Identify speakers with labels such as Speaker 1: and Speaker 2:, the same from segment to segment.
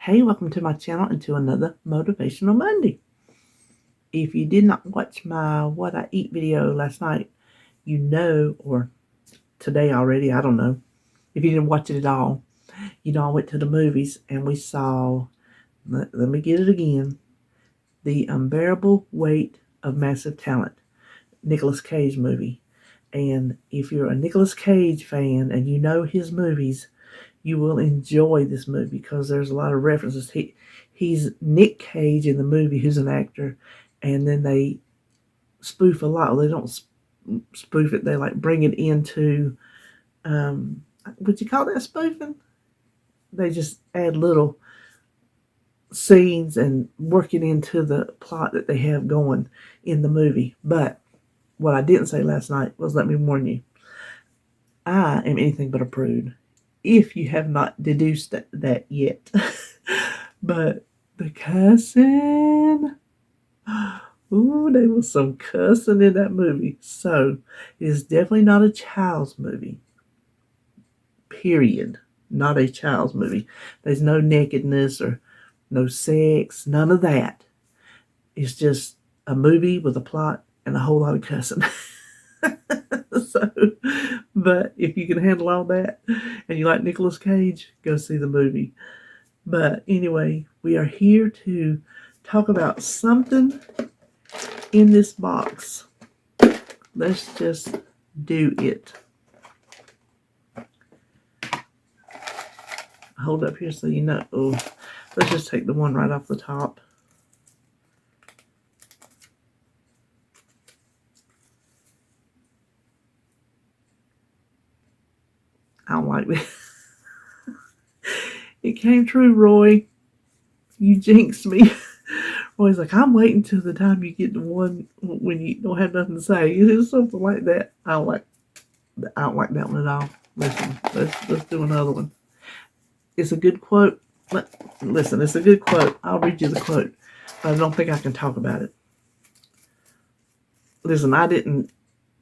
Speaker 1: Hey, welcome to my channel and to another Motivational Monday. If you did not watch my What I Eat video last night, you know, or today already, I don't know. If you didn't watch it at all, you know I went to the movies and we saw, let me get it again, The Unbearable Weight of Massive Talent, Nicolas Cage movie. And if you're a Nicolas Cage fan and you know his movies, you will enjoy this movie because there's a lot of references. He's Nick Cage in the movie, who's an actor, and then they spoof a lot. Well, they don't spoof it. They like bring it into, would you call that spoofing? They just add little scenes and work it into the plot that they have going in the movie. But what I didn't say last night was, let me warn you, I am anything but a prude, if you have not deduced that yet. But the cussing, ooh, there was some cussing in that movie. So it is definitely not a child's movie. Period. Not a child's movie. There's no nakedness or no sex, none of that. It's just a movie with a plot and a whole lot of cussing. So, but if you can handle all that and you like Nicolas Cage, go see the movie. But anyway, we are here to talk about something in this box. Let's just do it. Hold up here so you know. Oh, let's just take the one right off the top. I don't like this. It came true, Roy. You jinxed me. Roy's like, I'm waiting till the time you get to one when you don't have nothing to say. It's something like that. I don't like that one at all. Listen, let's do another one. It's a good quote. Listen, it's a good quote. I'll read you the quote, but I don't think I can talk about it. Listen, I didn't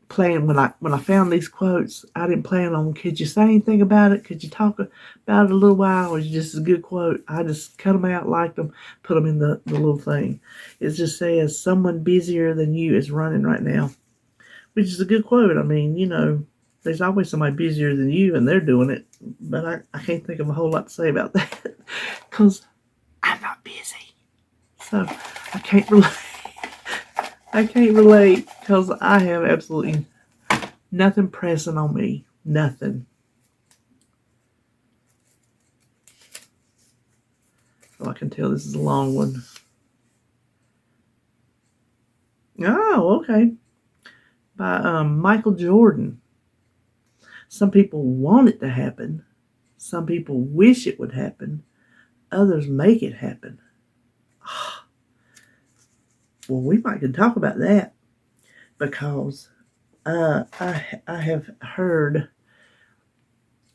Speaker 1: plan when I found these quotes. I didn't plan on, could you say anything about it? Could you talk about it a little while? Or is it just a good quote? I just cut them out, liked them, put them in the little thing. It just says, someone busier than you is running right now, which is a good quote. I mean, you know, there's always somebody busier than you and they're doing it, but I can't think of a whole lot to say about that because I'm not busy. So I can't relate. I can't relate because I have absolutely nothing pressing on me. Nothing. Oh, I can tell this is a long one. Oh, okay. By Michael Jordan. Some people want it to happen. Some people wish it would happen. Others make it happen. Well, we might can talk about that because I have heard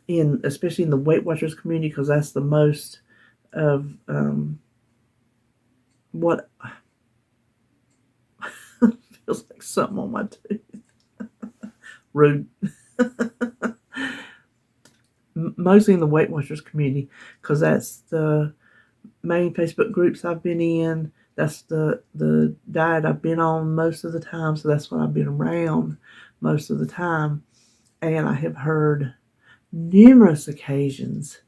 Speaker 1: especially in the Weight Watchers community, because that's the most of what feels like something on my tooth. Rude. Mostly in the Weight Watchers community, because that's the main Facebook groups I've been in. That's the diet I've been on most of the time, so that's what I've been around most of the time. And I have heard numerous occasions,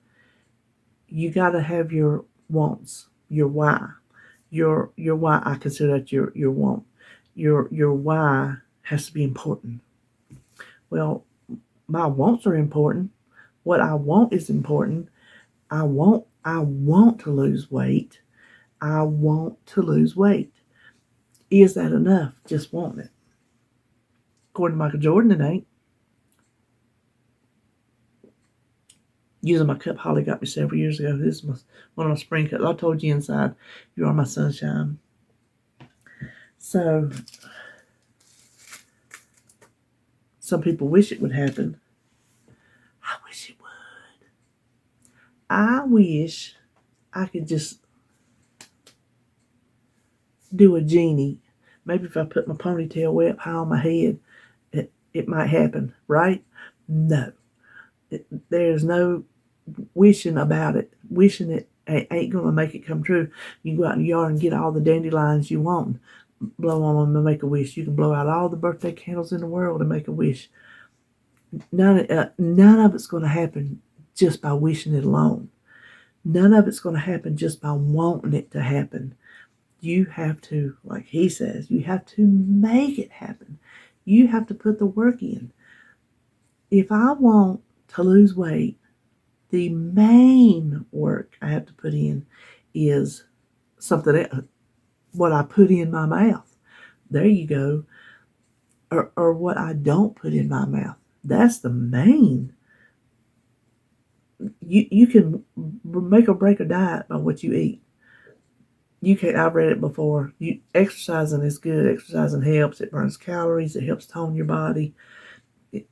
Speaker 1: you got to have your wants, your why. Your why, I consider that your want. Your why has to be important. Well, my wants are important. What I want is important. I want to lose weight. I want to lose weight. Is that enough? Just wanting it. According to Michael Jordan, it ain't. Using my cup Holly got me several years ago. This is one of my spring cups. I told you inside, you are my sunshine. So, some people wish it would happen. I wish it would. I wish I could just do a genie. Maybe if I put my ponytail way up high on my head, it might happen, right? No. There's no wishing about it. Wishing it ain't going to make it come true. You can go out in the yard and get all the dandelions you want, blow on them and make a wish. You can blow out all the birthday candles in the world and make a wish. None of it's going to happen just by wishing it alone. None of it's going to happen just by wanting it to happen. You have to, like he says, you have to make it happen. You have to put the work in. If I want to lose weight, the main work I have to put in is something else, what I put in my mouth. There you go. Or what I don't put in my mouth. That's the main. You can make or break a diet by what you eat. You can't. I've read it before. Exercising is good. Exercising helps. It burns calories. It helps tone your body. It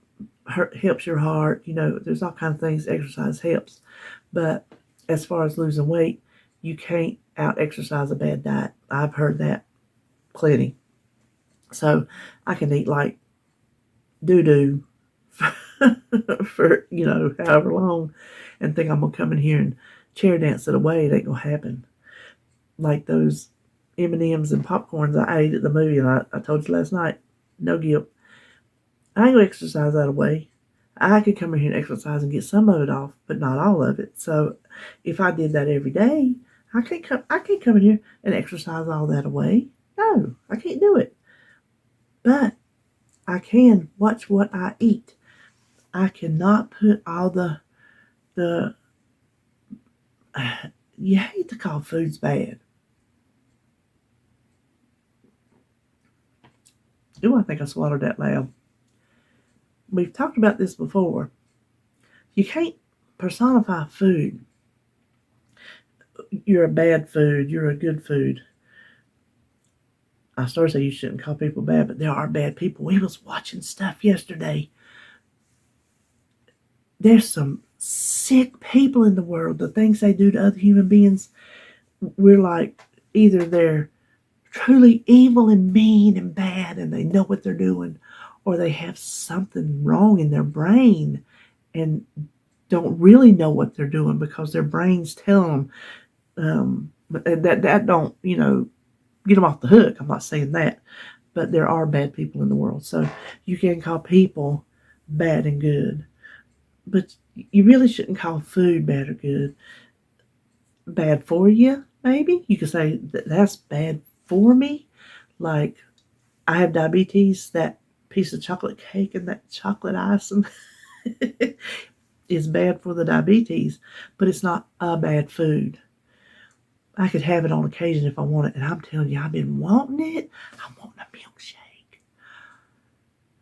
Speaker 1: helps your heart. There's all kinds of things exercise helps. But as far as losing weight, you can't out-exercise a bad diet. I've heard that plenty. So I can eat like doo-doo for, however long and think I'm going to come in here and chair dance it away. It ain't going to happen. Like those M&Ms and popcorns I ate at the movie, and I told you last night, no guilt. I ain't going to exercise that away. I could come in here and exercise and get some of it off, but not all of it. So if I did that every day, I can't come in here and exercise all that away. No, I can't do it. But I can watch what I eat. I cannot put all the you hate to call foods bad. Ooh, I think I swallowed that loud. We've talked about this before. You can't personify food. You're a bad food. You're a good food. I started to say you shouldn't call people bad, but there are bad people. We was watching stuff yesterday. There's some sick people in the world. The things they do to other human beings, we're like, either they're truly evil and mean and bad and they know what they're doing, or they have something wrong in their brain and don't really know what they're doing because their brains tell them that don't, get them off the hook. I'm not saying that, but there are bad people in the world. So you can call people bad and good, but you really shouldn't call food bad or good. Bad for you, maybe. You could say that's bad for me. Like, I have diabetes. That piece of chocolate cake and that chocolate icing is bad for the diabetes, but it's not a bad food. I could have it on occasion if I want it, and I'm telling you, I've been wanting it. I'm wanting a milkshake.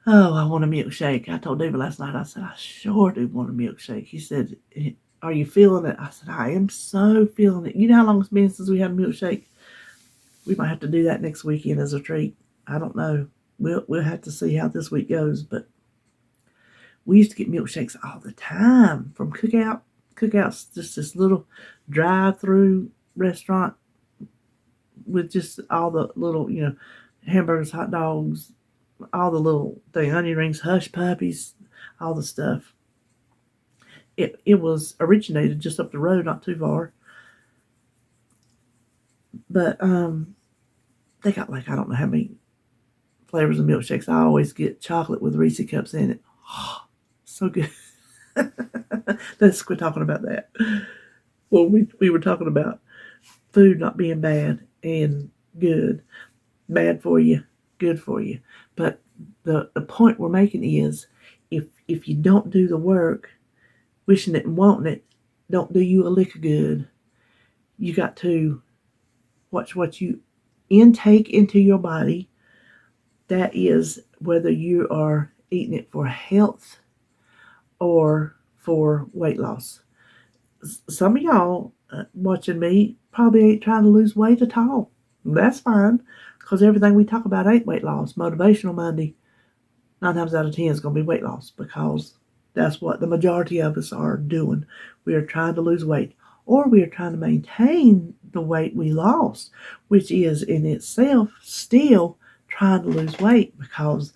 Speaker 1: Oh, I want a milkshake. I told David last night, I said, I sure do want a milkshake. He said, are you feeling it? I said, I am so feeling it. You know how long it's been since we had a milkshake? We might have to do that next weekend as a treat. I don't know. We'll have to see how this week goes, but we used to get milkshakes all the time from Cookout. Cookout's just this little drive-through restaurant with just all the little, hamburgers, hot dogs, all the little thing, onion rings, hush puppies, all the stuff. It was originated just up the road, not too far. But they got like, I don't know how many flavors of milkshakes. I always get chocolate with Reese cups in it. Oh, so good. Let's quit talking about that. Well, we were talking about food not being bad and good. Bad for you, good for you. But the point we're making is, if you don't do the work, wishing it and wanting it, don't do you a lick of good. You got to watch what you intake into your body. That is whether you are eating it for health or for weight loss. Some of y'all watching me probably ain't trying to lose weight at all. That's fine, because everything we talk about ain't weight loss. Motivational Monday, 9 times out of 10 is going to be weight loss, because that's what the majority of us are doing. We are trying to lose weight, or we are trying to maintain the weight we lost, which is in itself still trying to lose weight, because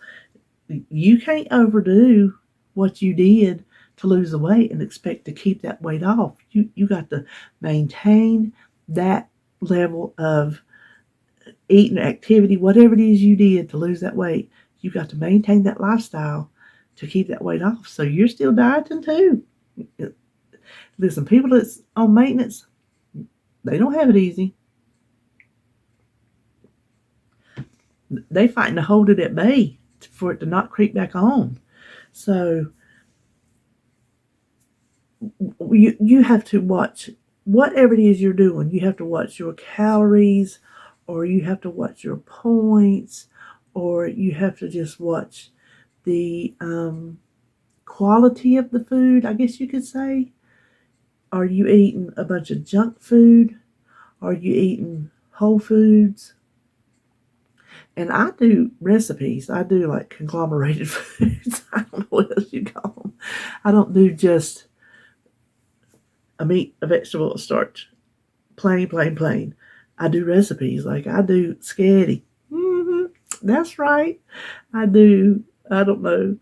Speaker 1: you can't overdo what you did to lose the weight and expect to keep that weight off. You got to maintain that level of eating, activity, whatever it is you did to lose that weight. You got to maintain that lifestyle to keep that weight off. So you're still dieting too. Listen, people that's on maintenance, they don't have it easy. They fighting to hold it at bay for it to not creep back on. So you have to watch whatever it is you're doing. You have to watch your calories, or you have to watch your points, or you have to just watch the quality of the food, I guess you could say. Are you eating a bunch of junk food? Are you eating whole foods? And I do recipes. I do like conglomerated foods. I don't know what else you call them. I don't do just a meat, a vegetable, a starch. Plain. I do recipes. Like I do spaghetti. That's right. I do, I don't know,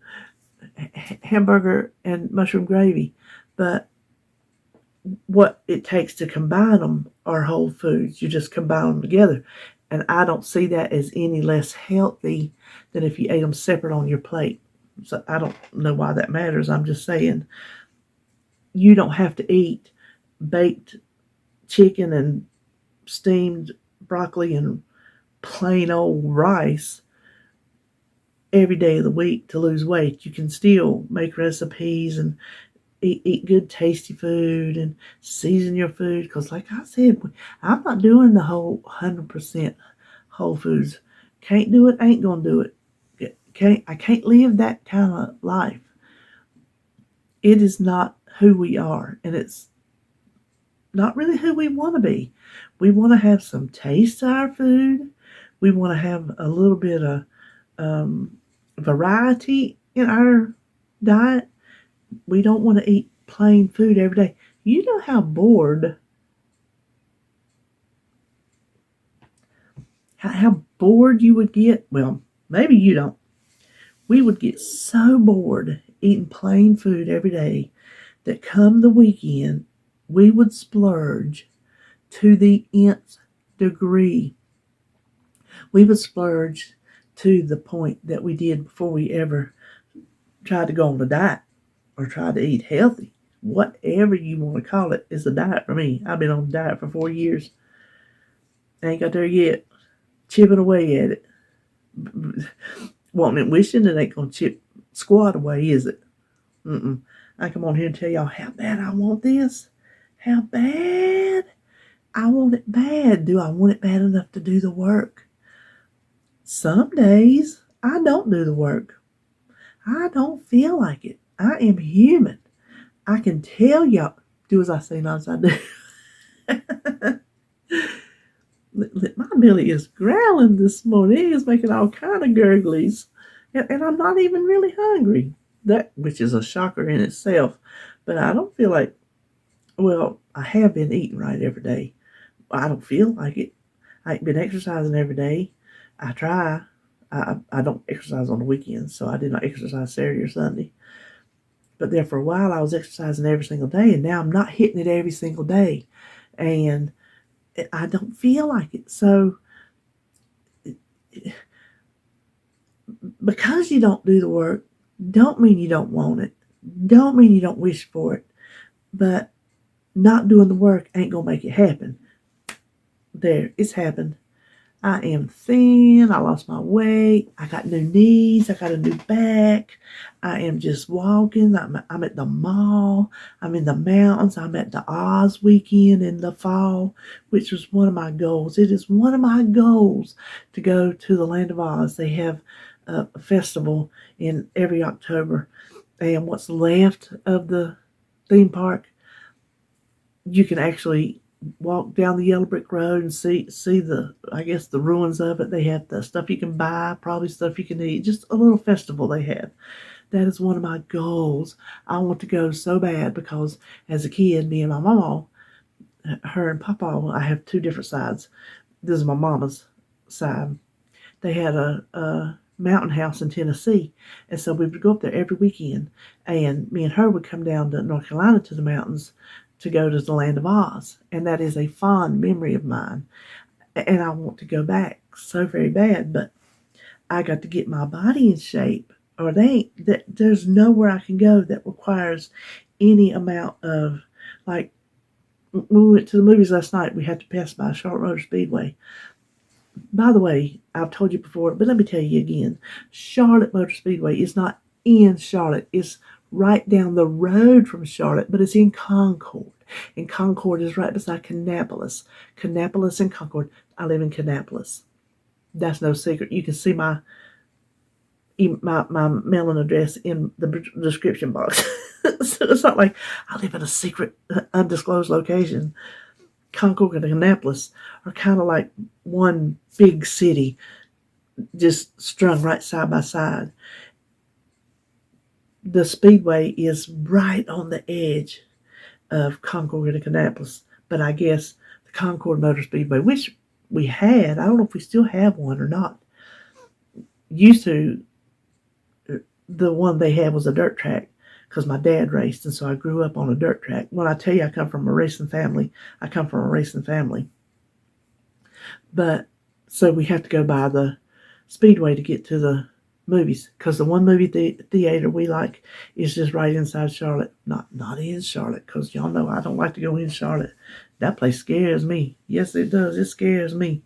Speaker 1: hamburger and mushroom gravy. But what it takes to combine them are whole foods. You just combine them together. And I don't see that as any less healthy than if you ate them separate on your plate. So I don't know why that matters. I'm just saying you don't have to eat baked chicken and steamed broccoli and plain old rice every day of the week to lose weight. You can still make recipes and eat good tasty food and season your food, because like I said, I'm not doing the whole 100% whole foods. Can't do it, ain't gonna do it. I can't live that kind of life. It is not who we are, and it's not really who we want to be. We want to have some taste to our food. We want to have a little bit of variety in our diet. We don't want to eat plain food every day. You know how bored you would get? Well, maybe you don't. We would get so bored eating plain food every day that come the weekend, we would splurge to the nth degree. We would splurge to the point that we did before we ever tried to go on a diet or try to eat healthy. Whatever you want to call it is a diet for me. I've been on a diet for 4 years. I ain't got there yet. Chipping away at it. Wanting and wishing it ain't going to chip squat away, is it? I come on here and tell y'all how bad I want this. How bad? I want it bad. Do I want it bad enough to do the work? Some days I don't do the work. I don't feel like it. I am human. I can tell y'all, do as I say, not as I do. My belly is growling this morning. It is making all kind of gurglies. And I'm not even really hungry. That, which is a shocker in itself. But I don't feel like, well, I have been eating right every day. I don't feel like it. I ain't been exercising every day. I try. I don't exercise on the weekends, so I did not exercise Saturday or Sunday. But there for a while, I was exercising every single day, and now I'm not hitting it every single day. And I don't feel like it. So because you don't do the work, don't mean you don't want it. Don't mean you don't wish for it. But not doing the work ain't going to make it happen. There, it's happened. I am thin. I lost my weight. I got new knees. I got a new back. I am just walking. I'm at the mall. I'm in the mountains. I'm at the Oz weekend in the fall, which was one of my goals. It is one of my goals to go to the Land of Oz. They have a festival in every October. And what's left of the theme park, you can actually walk down the yellow brick road and see the, I guess, the ruins of it. They have the stuff you can buy, probably stuff you can eat, just a little festival they have. That is one of my goals. I want to go so bad because as a kid, me and my mama, her and Papa, I have two different sides. This is my mama's side. They had a mountain house in Tennessee. And so we would go up there every weekend. And me and her would come down to North Carolina to the mountains to go to the Land of Oz. And that is a fond memory of mine. And I want to go back so very bad, but I got to get my body in shape, or there's nowhere I can go that requires any amount of, like, when we went to the movies last night, we had to pass by Charlotte Motor Speedway. By the way, I've told you before, but let me tell you again, Charlotte Motor Speedway is not in Charlotte. It's right down the road from Charlotte, but it's in Concord. And Concord is right beside Kannapolis. Kannapolis and Concord. I live in Kannapolis. That's no secret. You can see my mailing address in the description box. So it's not like I live in a secret, undisclosed location. Concord and Kannapolis are kind of like one big city, just strung right side by side. The Speedway is right on the edge of Concord and Kannapolis, but I guess the Concord Motor Speedway, which we had, I don't know if we still have one or not, used to, the one they had was a dirt track, because my dad raced, and so I grew up on a dirt track. When I tell you I come from a racing family, I come from a racing family. But, so we have to go by the Speedway to get to the movies, because the one movie theater we like is just right inside Charlotte. Not in Charlotte, because y'all know I don't like to go in Charlotte. That place scares me. Yes, it does. It scares me.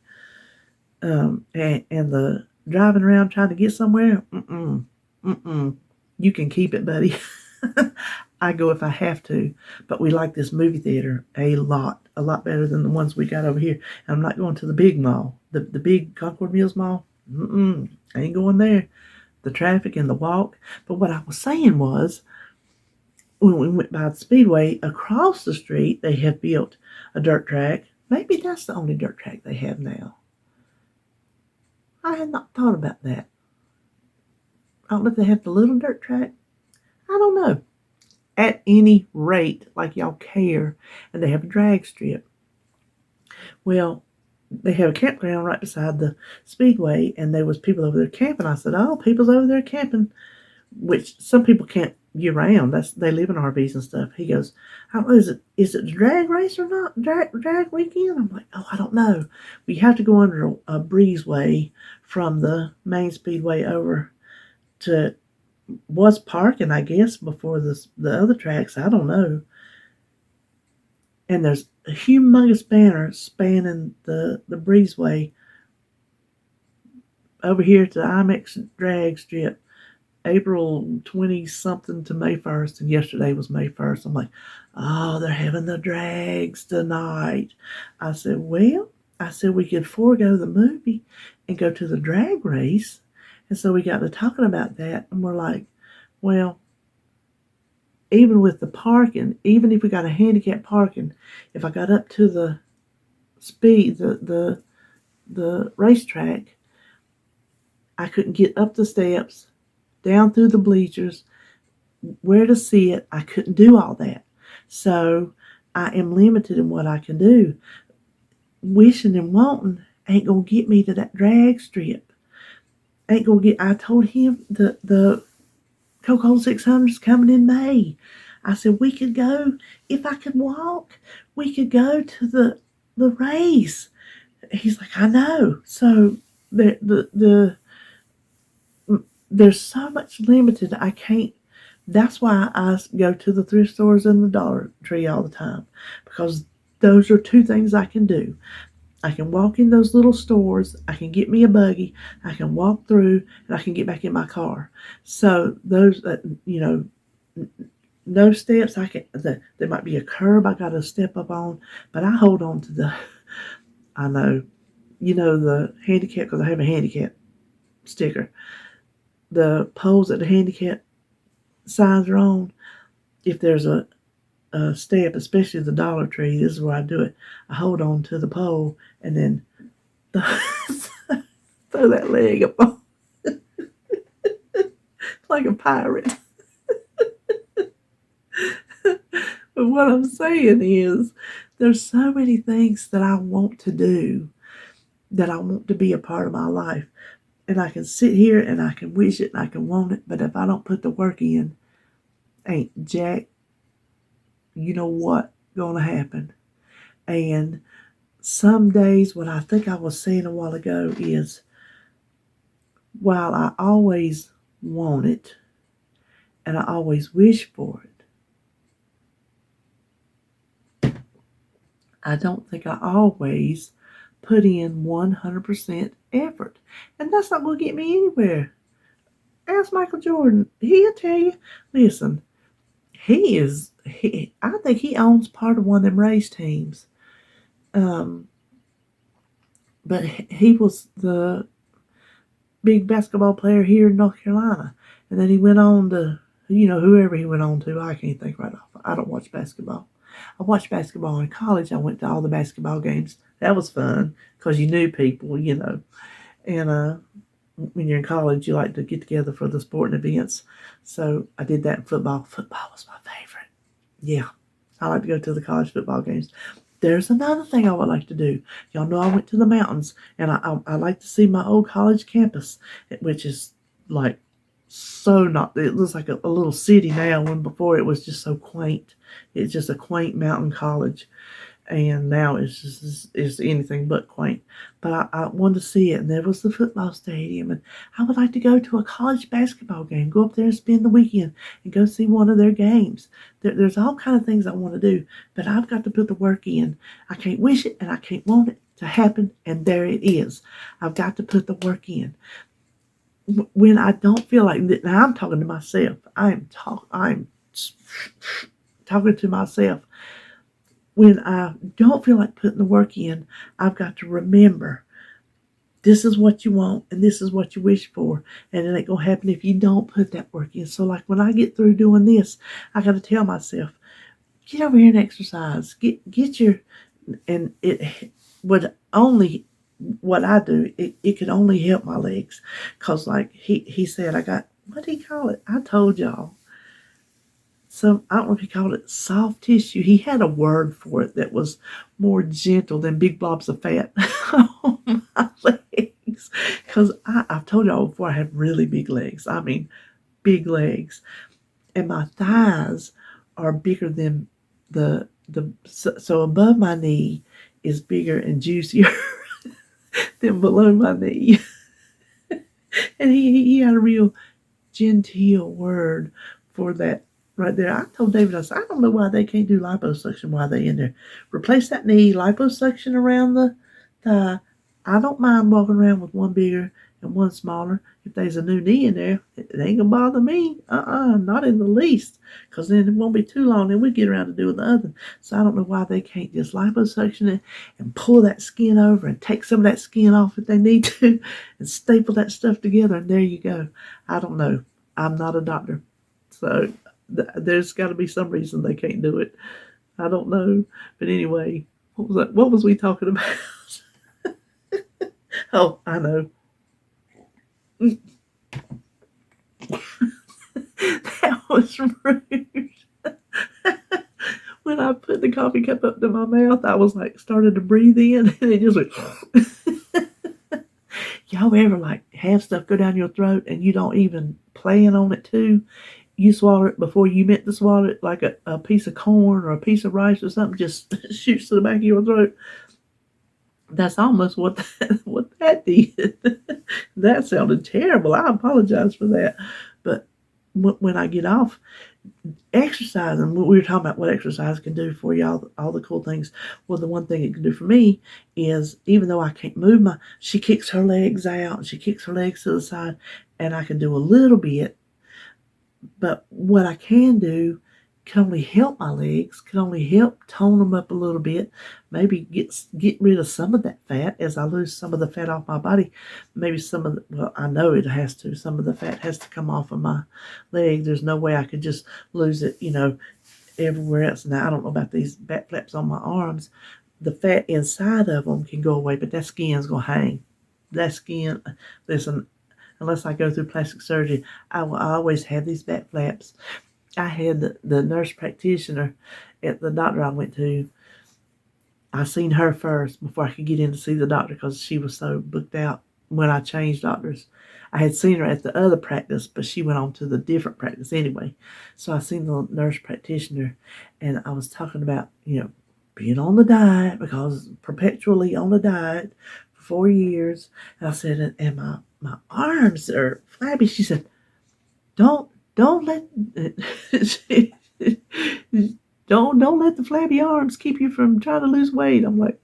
Speaker 1: And the driving around trying to get somewhere, you can keep it, buddy. I go if I have to, but we like this movie theater a lot better than the ones we got over here. And I'm not going to the big mall, the big Concord Mills Mall. I ain't going there. The traffic and the walk. But what I was saying was, when we went by the Speedway, across the street, they have built a dirt track. Maybe that's the only dirt track they have now. I had not thought about that. I don't know if they have the little dirt track. I don't know. At any rate, like y'all care, and they have a drag strip. Well, they have a campground right beside the Speedway, and there was people over there camping. I said, "Oh, people's over there camping," which some people camp year round. They live in RVs and stuff. He goes, "I don't know, is it the drag race or not? Drag weekend?" I'm like, "Oh, I don't know. We have to go under a breezeway from the main Speedway over to." Was parking, I guess, before the other tracks. I don't know. And there's a humongous banner spanning the breezeway over here to the IMAX drag strip, April 20-something to May 1st, and yesterday was May 1st. I'm like, oh, they're having the drags tonight. I said, we could forego the movie and go to the drag race. And so we got to talking about that, and we're like, well, even with the parking, even if we got a handicap parking, if I got up to the racetrack, I couldn't get up the steps, down through the bleachers, where to sit. I couldn't do all that. So I am limited in what I can do. Wishing and wanting ain't going to get me to that drag strip. I told him the Coca-Cola 600 is coming in May. I said, we could go, if I could walk, we could go to the race. He's like, I know. So there's so much limited. I can't. That's why I go to the thrift stores and the Dollar Tree all the time, because those are two things I can do. I can walk in those little stores, I can get me a buggy, I can walk through, and I can get back in my car. So those, no steps, there might be a curb I got to step up on, but I hold on to I know, the handicap, because I have a handicap sticker. The poles that the handicap signs are on, if there's a step, especially the Dollar Tree, this is where I do it. I hold on to the pole and then throw that leg up on like a pirate. But what I'm saying is, there's so many things that I want to do, that I want to be a part of my life. And I can sit here and I can wish it and I can want it, but if I don't put the work in, ain't jack, you know what, gonna happen. And some days, what I think I was saying a while ago is, while I always want it and I always wish for it, I don't think I always put in 100% effort. And that's not going to get me anywhere. Ask Michael Jordan. He'll tell you, listen, I think he owns part of one of them race teams. But he was the big basketball player here in North Carolina. And then he went on to, whoever he went on to, I can't think right off. I don't watch basketball. I watched basketball in college. I went to all the basketball games. That was fun because you knew people, And when you're in college, you like to get together for the sporting events. So I did that in football. Football was my favorite. Yeah, I like to go to the college football games. There's another thing I would like to do. Y'all know I went to the mountains, and I like to see my old college campus, which is like it looks like a little city now, when before it was just so quaint. It's just a quaint mountain college. And now it's anything but quaint. But I wanted to see it, and there was the football stadium, and I would like to go to a college basketball game, go up there and spend the weekend, and go see one of their games. There's all kind of things I want to do, but I've got to put the work in. I can't wish it, and I can't want it to happen, and there it is. I've got to put the work in. When I don't feel like, now I'm talking to myself. I'm talking to myself. When I don't feel like putting the work in, I've got to remember, this is what you want and this is what you wish for. And it ain't going to happen if you don't put that work in. So like when I get through doing this, I got to tell myself, get over here and exercise. Get your, and it would only, what I do, it could only help my legs. Because like he said, I got, what did he call it? I told y'all. So I don't know if he called it soft tissue. He had a word for it that was more gentle than big blobs of fat on my legs. Because I've told y'all before, I have really big legs. I mean, big legs. And my thighs are bigger than so above my knee is bigger and juicier than below my knee. And he had a real genteel word for that. Right there, I told David, I said, I don't know why they can't do liposuction while they're in there. Replace that knee, liposuction around the thigh. I don't mind walking around with one bigger and one smaller. If there's a new knee in there, it ain't gonna bother me. Not in the least. Because then it won't be too long, then we get around to doing the other. So I don't know why they can't just liposuction it and pull that skin over and take some of that skin off if they need to and staple that stuff together, and there you go. I don't know. I'm not a doctor. So there's got to be some reason they can't do it. I don't know. But anyway, what was that? What was we talking about? Oh, I know. That was rude. When I put the coffee cup up to my mouth, I was like, started to breathe in, and it just went. Y'all ever like have stuff go down your throat and you don't even plan on it to? You swallow it before you meant to swallow it, like a piece of corn or a piece of rice or something just shoots to the back of your throat. That's almost what that did. That sounded terrible. I apologize for that. But when I get off exercising, we were talking about what exercise can do for you, all the cool things. Well, the one thing it can do for me is, even though I can't move she kicks her legs out and she kicks her legs to the side, and I can do a little bit. But what I can do can only help my legs, can only help tone them up a little bit, maybe get rid of some of that fat as I lose some of the fat off my body. Maybe I know it has to. Some of the fat has to come off of my leg. There's no way I could just lose it, everywhere else. Now, I don't know about these back flaps on my arms. The fat inside of them can go away, but that skin's going to hang. That skin, listen, unless I go through plastic surgery, I will always have these back flaps. I had the nurse practitioner at the doctor I went to. I seen her first before I could get in to see the doctor because she was so booked out when I changed doctors. I had seen her at the other practice, but she went on to the different practice anyway. So I seen the nurse practitioner, and I was talking about, being on the diet, because perpetually on the diet for 4 years. And I said, and my arms are flabby. She said, don't let don't let the flabby arms keep you from trying to lose weight. I'm like,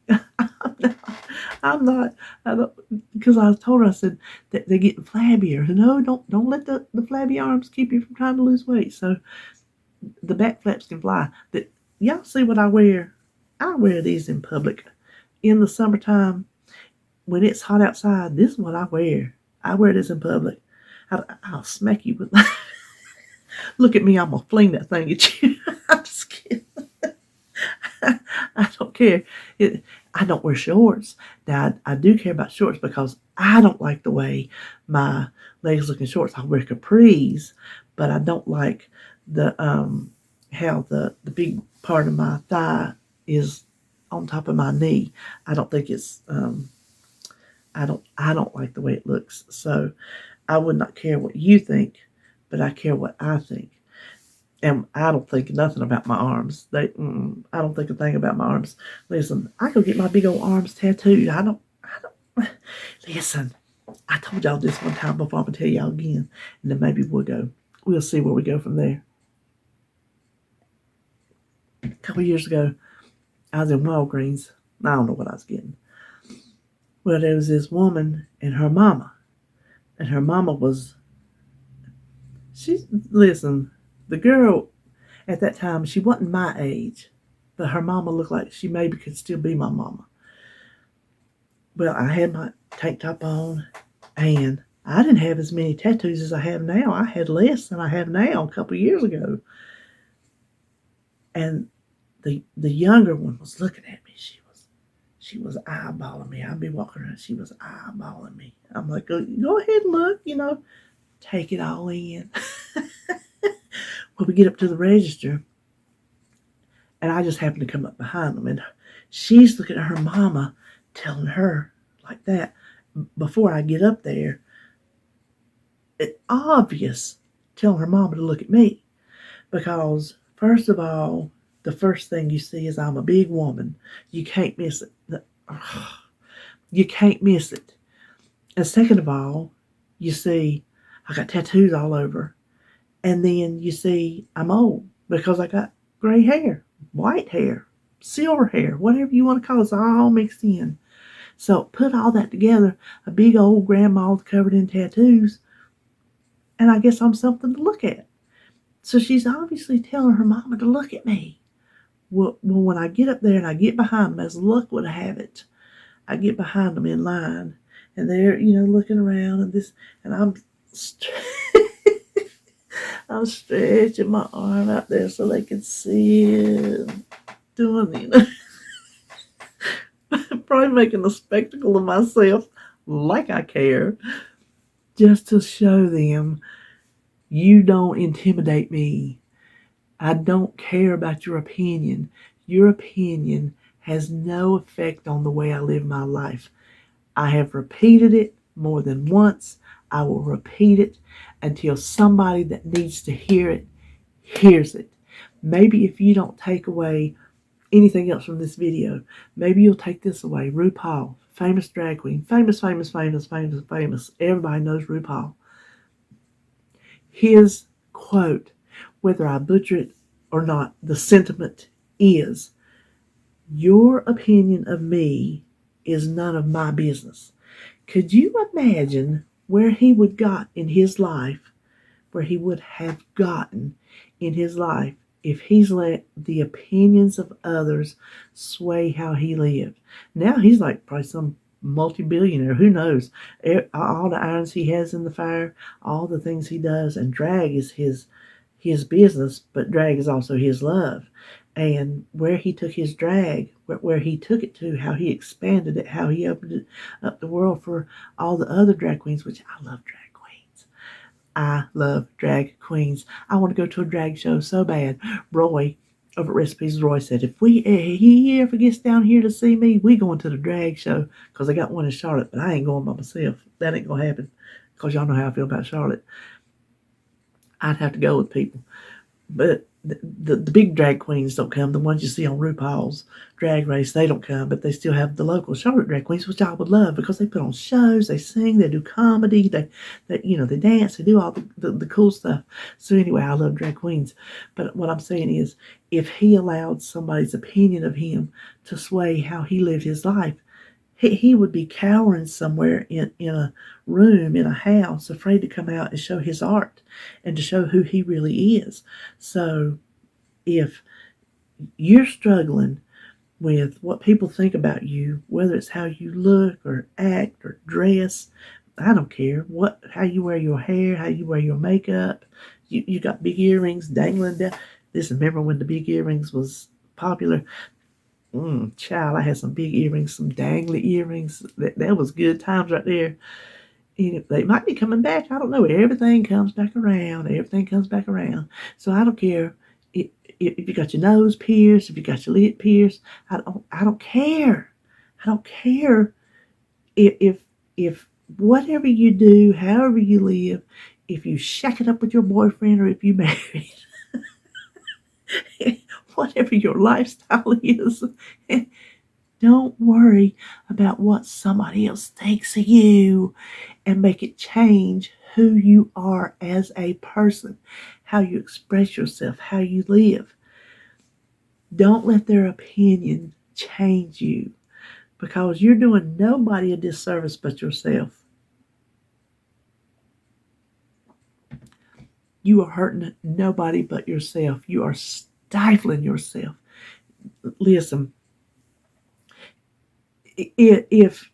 Speaker 1: I'm not, I don't, because I told her, I said, that they're getting flabbier. No, don't let the flabby arms keep you from trying to lose weight. So the back flaps can fly. Y'all see what I wear? I wear these in public. In the summertime, when it's hot outside, this is what I wear. I wear this in public. I'll smack you with look at me, I'm going to fling that thing at you. I'm just kidding. I don't care. I don't wear shorts. Now, I do care about shorts because I don't like the way my legs look in shorts. I wear capris, but I don't like the how the big part of my thigh is on top of my knee. I don't think it's I don't like the way it looks. So I would not care what you think, but I care what I think. And I don't think nothing about my arms. I don't think a thing about my arms. Listen, I could get my big old arms tattooed. I don't. Listen, I told y'all this one time before. I'm going to tell y'all again. And then maybe we'll see where we go from there. A couple years ago, I was in Walgreens. I don't know what I was getting. Well, there was this woman and her mama. And her mama listen, the girl at that time, she wasn't my age, but her mama looked like she maybe could still be my mama. Well, I had my tank top on, and I didn't have as many tattoos as I have now. I had less than I have now a couple years ago. And the younger one was looking at me. She was eyeballing me. I'd be walking around. She was eyeballing me. I'm like, go ahead and look, take it all in. Well, we get up to the register, and I just happen to come up behind them, and she's looking at her mama, telling her like that. Before I get up there, it's obvious telling her mama to look at me, because first of all, the first thing you see is I'm a big woman. You can't miss it. You can't miss it. And second of all, you see I got tattoos all over. And then you see I'm old because I got gray hair, white hair, silver hair, whatever you want to call it. It's all mixed in. So put all that together, a big old grandma covered in tattoos, and I guess I'm something to look at. So she's obviously telling her mama to look at me. Well, when I get up there and I get behind them, as luck would have it, I get behind them in line, and they're, looking around, and I'm I'm stretching my arm out there so they can see it. Doing probably making a spectacle of myself, like I care, just to show them, you don't intimidate me. I don't care about your opinion. Your opinion has no effect on the way I live my life. I have repeated it more than once. I will repeat it until somebody that needs to hear it hears it. Maybe if you don't take away anything else from this video, maybe you'll take this away. RuPaul, famous drag queen, famous. Everybody knows RuPaul. His quote, whether I butcher it or not, the sentiment is, your opinion of me is none of my business. Could you imagine where he would got in his life, where he would have gotten in his life if he's let the opinions of others sway how he lived? Now he's like probably some multi-billionaire, who knows? All the irons he has in the fire, all the things he does, and drag is his business, but drag is also his love. And where he took his drag, where he took it to, how he expanded it, how he opened it up the world for all the other drag queens, which I love drag queens. I love drag queens. I want to go to a drag show so bad. Roy, over at Recipes, Roy said, if he ever gets down here to see me, we going to the drag show, because I got one in Charlotte, but I ain't going by myself. That ain't gonna happen, because y'all know how I feel about Charlotte. I'd have to go with people. But the big drag queens don't come. The ones you see on RuPaul's Drag Race, they don't come, but they still have the local Charlotte drag queens, which I would love, because they put on shows, they sing, they do comedy, they they dance, they do all the cool stuff. So anyway, I love drag queens. But what I'm saying is, if he allowed somebody's opinion of him to sway how he lived his life, he would be cowering somewhere in a room, in a house, afraid to come out and show his art and to show who he really is. So if you're struggling with what people think about you, whether it's how you look or act or dress, I don't care how you wear your hair, how you wear your makeup, you got big earrings dangling down. Listen, remember when the big earrings was popular? Child, I had some big earrings, some dangly earrings. That was good times right there. They might be coming back. I don't know. Everything comes back around. Everything comes back around. So I don't care if you got your nose pierced, if you got your lip pierced. I don't care. I don't care if whatever you do, however you live, if you shack it up with your boyfriend or if you married. Whatever your lifestyle is, don't worry about what somebody else thinks of you, and make it change who you are as a person, how you express yourself, how you live. Don't let their opinion change you, because you're doing nobody a disservice but yourself. You are hurting nobody but yourself. You are stifling yourself. Listen, if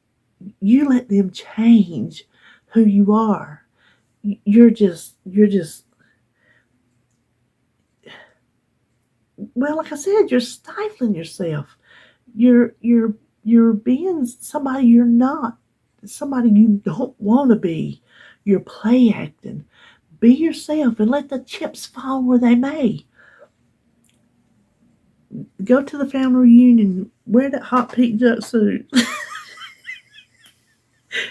Speaker 1: you let them change who you are, you're just well, like I said, you're stifling yourself. You're being somebody you're not, somebody you don't want to be. You're play acting. Be yourself and let the chips fall where they may. Go to the family reunion, wear that hot pink jumpsuit.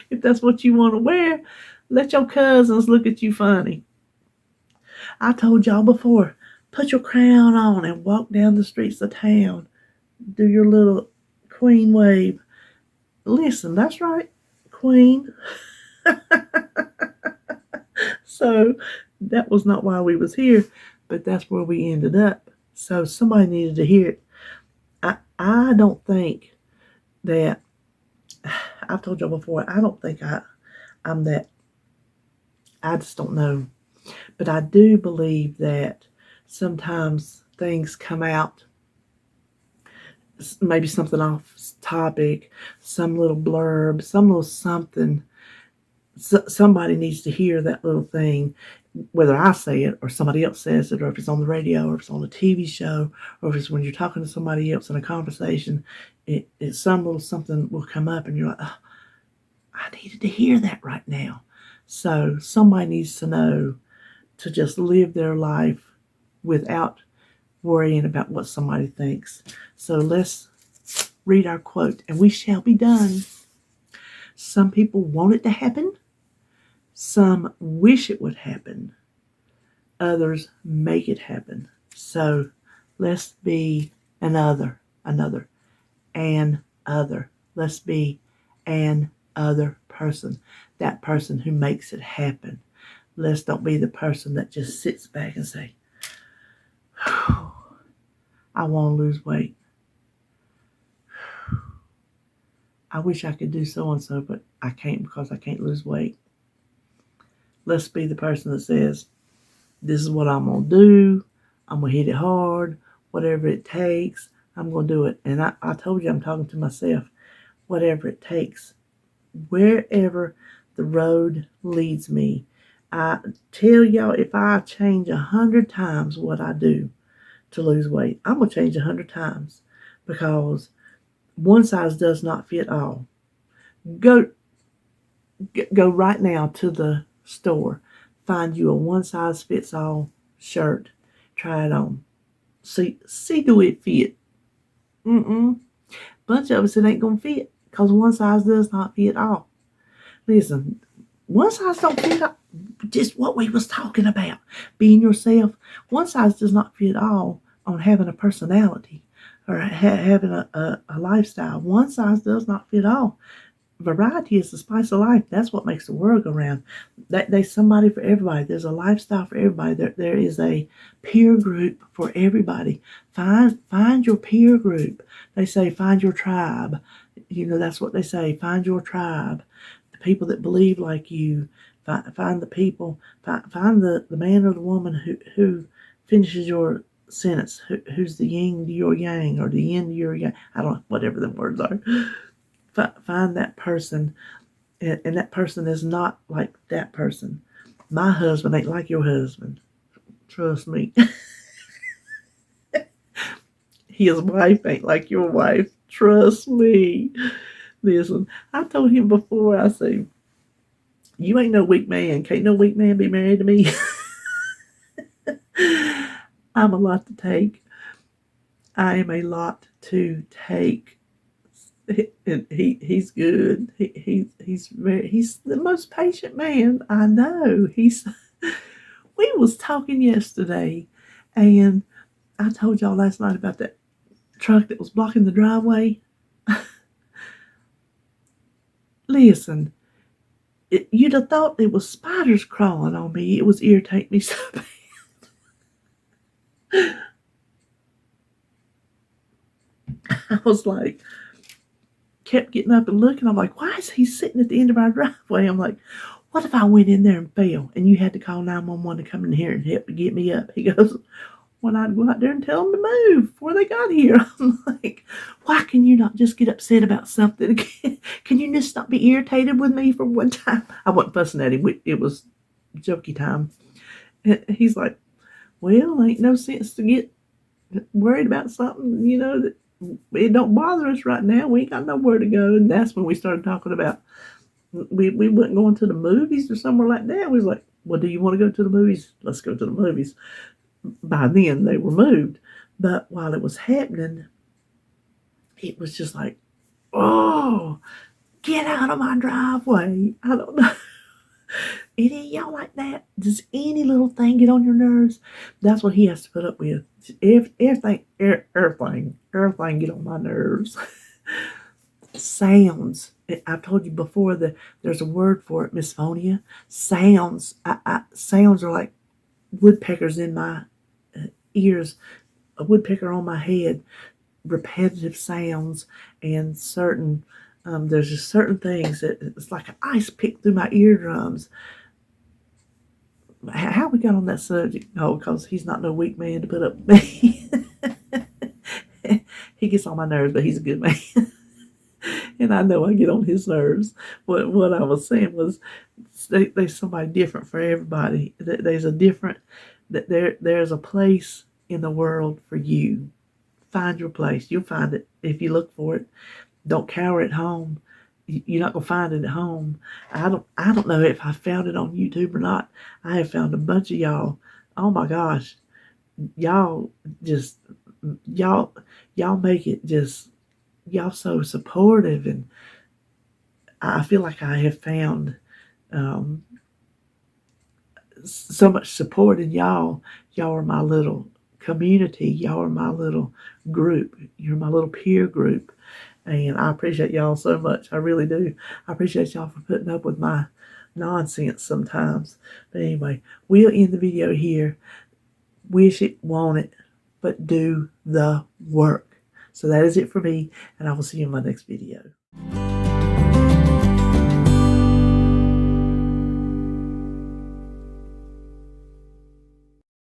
Speaker 1: If that's what you want to wear, let your cousins look at you funny. I told y'all before, put your crown on and walk down the streets of town. Do your little queen wave. Listen, that's right, queen. So that was not why we was here, but that's where we ended up. So somebody needed to hear it. I don't think that, I've told y'all before, I don't think I'm that, I just don't know. But I do believe that sometimes things come out, maybe something off topic, some little blurb, some little something. Somebody needs to hear that little thing, whether I say it or somebody else says it, or if it's on the radio or if it's on a TV show, or if it's when you're talking to somebody else in a conversation, it's some little something will come up and you're like, oh, I needed to hear that right now. So somebody needs to know to just live their life without worrying about what somebody thinks. So let's read our quote, and we shall be done. Some people want it to happen. Some wish it would happen. Others make it happen. So let's be an other. Let's be an other person. That person who makes it happen. Let's don't be the person that just sits back and say, I want to lose weight. I wish I could do so and so, but I can't because I can't lose weight. Let's be the person that says, this is what I'm going to do. I'm going to hit it hard. Whatever it takes, I'm going to do it. And I told you I'm talking to myself. Whatever it takes. Wherever the road leads me. I tell y'all, if I change 100 times what I do to lose weight, I'm going to change 100 times, because one size does not fit all. Go right now to the store. Find you a one size fits all shirt. Try it on. See do it fit. Bunch of us, it ain't gonna fit because one size does not fit all. Listen, one size don't fit all. Just what we was talking about, being yourself. One size does not fit all on having a personality or having a lifestyle. One size does not fit all. Variety is the spice of life. That's what makes the world go round. There's somebody for everybody. There's a lifestyle for everybody. There is a peer group for everybody. Find your peer group. They say find your tribe. That's what they say. Find your tribe. The people that believe like you. Find the people. Find the man or the woman who finishes your sentence. Who's the yin to your yang or the yin to your yang. I don't know, whatever the words are. Find that person, and that person is not like that person. My husband ain't like your husband. Trust me. His wife ain't like your wife. Trust me. Listen, I told him before, I said, you ain't no weak man. Can't no weak man be married to me. I'm a lot to take. I am a lot to take. He's good. He's the most patient man I know. We was talking yesterday, and I told y'all last night about that truck that was blocking the driveway. Listen, you'd have thought it was spiders crawling on me. It was irritating me so bad. I was like, kept getting up and looking. I'm like, why is he sitting at the end of our driveway? I'm like, what if I went in there and fell and you had to call 911 to come in here and help get me up? He goes, well, I'd go out there and tell them to move before they got here. I'm like, why can you not just get upset about something? Can you just not be irritated with me for one time? I wasn't fussing at him. It was jokey time. And he's like, well, ain't no sense to get worried about something, that it don't bother us right now. We ain't got nowhere to go. And that's when we started talking about we wasn't going to the movies or somewhere like that. We was like, well, do you want to go to the movies? Let's go to the movies. By then they were moved. But while it was happening, it was just like, oh, get out of my driveway. I don't know. Any of y'all like that? Does any little thing get on your nerves? That's what he has to put up with. Everything get on my nerves. Sounds. I've told you before that there's a word for it, misophonia. Sounds. Sounds are like woodpeckers in my ears, a woodpecker on my head, repetitive sounds, and certain. There's just certain things that it's like an ice pick through my eardrums. How we got on that subject? Oh, because he's not no weak man to put up with me. He gets on my nerves, but he's a good man. And I know I get on his nerves. What I was saying was there's somebody different for everybody. There's a place in the world for you. Find your place. You'll find it if you look for it. Don't cower at home. You're not gonna find it at home. I don't know if I found it on YouTube or not. I have found a bunch of y'all. Oh my gosh, y'all make it just, y'all so supportive, and I feel like I have found so much support in y'all. Y'all are my little community. Y'all are my little group. You're my little peer group. And I appreciate y'all so much. I really do. I appreciate y'all for putting up with my nonsense sometimes. But anyway, we'll end the video here. Wish it, want it, but do the work. So that is it for me, and I will see you in my next video.